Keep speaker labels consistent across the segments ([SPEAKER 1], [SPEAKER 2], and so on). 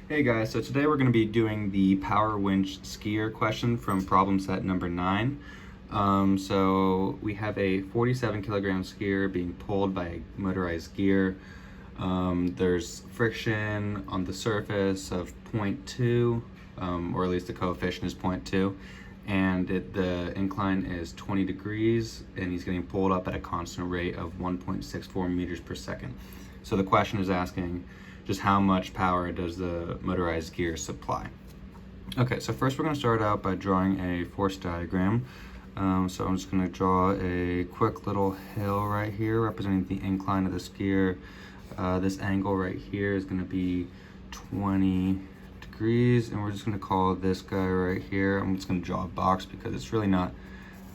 [SPEAKER 1] Hey guys, so today we're going to be doing the power winch skier question from problem set number 9. So we have a 47 kilogram skier being pulled by a motorized gear. There's friction on the surface of 0.2, or at least the coefficient is 0.2, and the incline is 20 degrees, and he's getting pulled up at a constant rate of 1.64 meters per second. So the question is asking just how much power does the motorized gear supply. Okay, so first we're going to start out by drawing a force diagram. So I'm just going to draw a quick little hill right here representing the incline of the gear. This angle right here is going to be 20 degrees, and we're just going to call this guy right here. I'm just going to draw a box because it's really not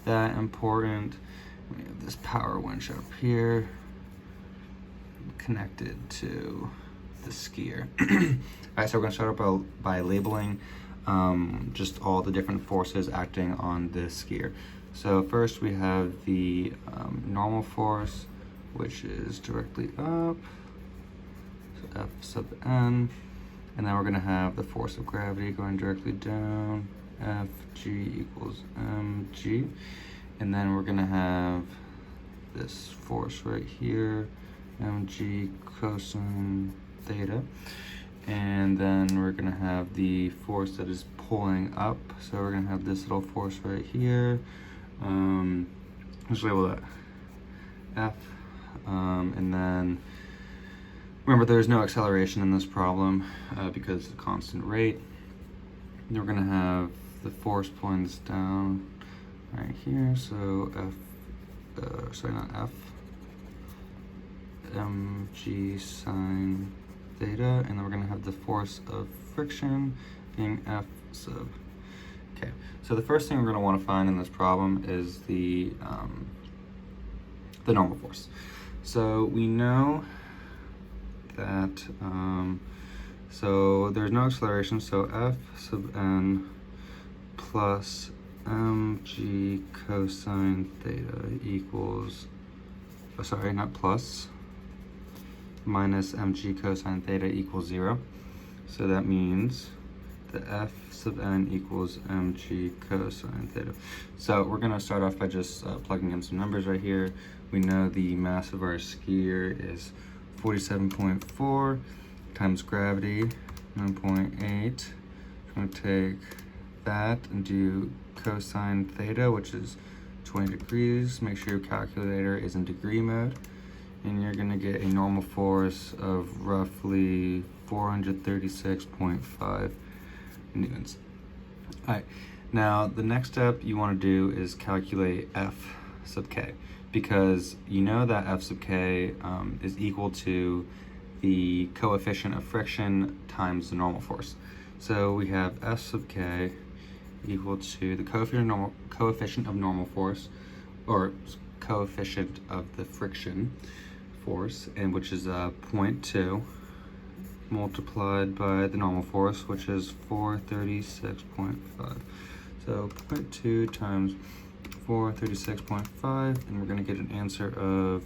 [SPEAKER 1] that important. We have this power winch up here connected to the skier. Alright, so we're going to start up by labeling just all the different forces acting on the skier. So first we have the normal force, which is directly up, so F sub n, and then we're going to have the force of gravity going directly down, Fg equals mg, and then we're going to have this force right here, mg cosine theta, and then we're going to have the force that is pulling up. So we're going to have this little force right here. Let's label that F, and then remember there's no acceleration in this problem because it's a constant rate. Then we're going to have the force pulling this down right here, so mg sine theta, and then we're going to have the force of friction being F sub. Okay, so the first thing we're going to want to find in this problem is the normal force. So we know that so there's no acceleration, so F sub n plus mg cosine theta equals, minus mg cosine theta equals 0. So that means the F sub n equals mg cosine theta. So we're going to start off by just plugging in some numbers right here. We know the mass of our skier is 47.4 times gravity, 9.8. We're going to take that and do cosine theta, which is 20 degrees. Make sure your calculator is in degree mode, and you're going to get a normal force of roughly 436.5 newtons. Alright, now the next step you want to do is calculate F sub k, because you know that F sub k is equal to the coefficient of friction times the normal force. So we have F sub k equal to the coefficient of normal force, or coefficient of the friction force, and which is 0.2 multiplied by the normal force, which is 436.5. So 0.2 times 436.5, and we're going to get an answer of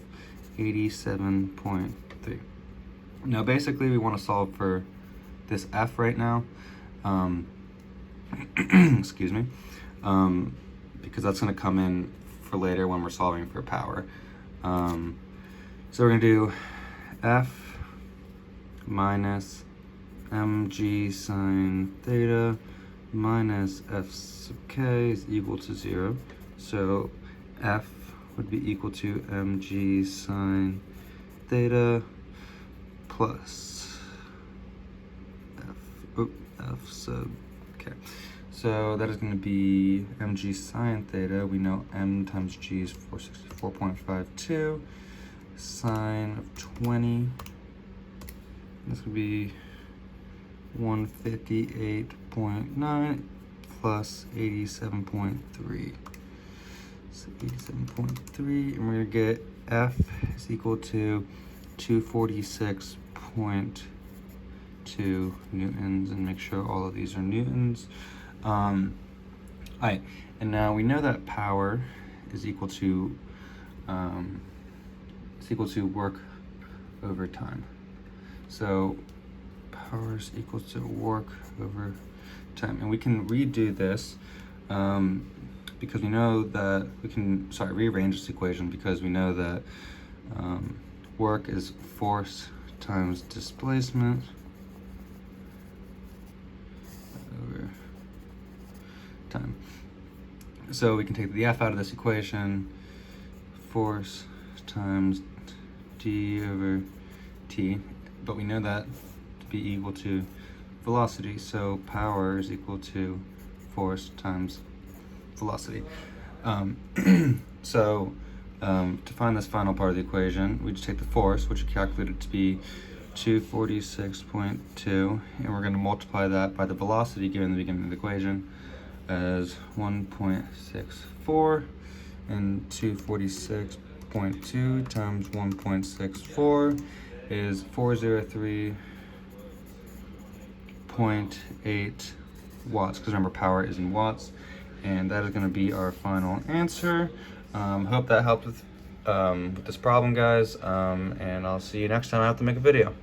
[SPEAKER 1] 87.3. Now basically we want to solve for this F right now, excuse me, because that's going to come in for later when we're solving for power. So we're going to do F minus mg sine theta minus F sub k is equal to 0. So F would be equal to mg sine theta plus F sub k. So that is going to be mg sine theta. We know m times g is 464.52. Sine of 20. This would be 158.9 plus 87.3. So 87.3, and we're going to get F is equal to 246.2 newtons, and make sure all of these are newtons. Alright, and now we know that power is equal to work over time. So power is equal to work over time. And we can redo this because we know that we can, rearrange this equation because we know that work is force times displacement over time. So we can take the F out of this equation, force times d over t, but we know that to be equal to velocity, so power is equal to force times velocity. To find this final part of the equation, we just take the force, which we calculated to be 246.2, and we're going to multiply that by the velocity given in the beginning of the equation as 1.64, and 246.2 times 1.64 is 403.8 watts, because remember power is in watts, and that is going to be our final answer. Hope that helped with this problem, guys, and I'll see you next time I have to make a video.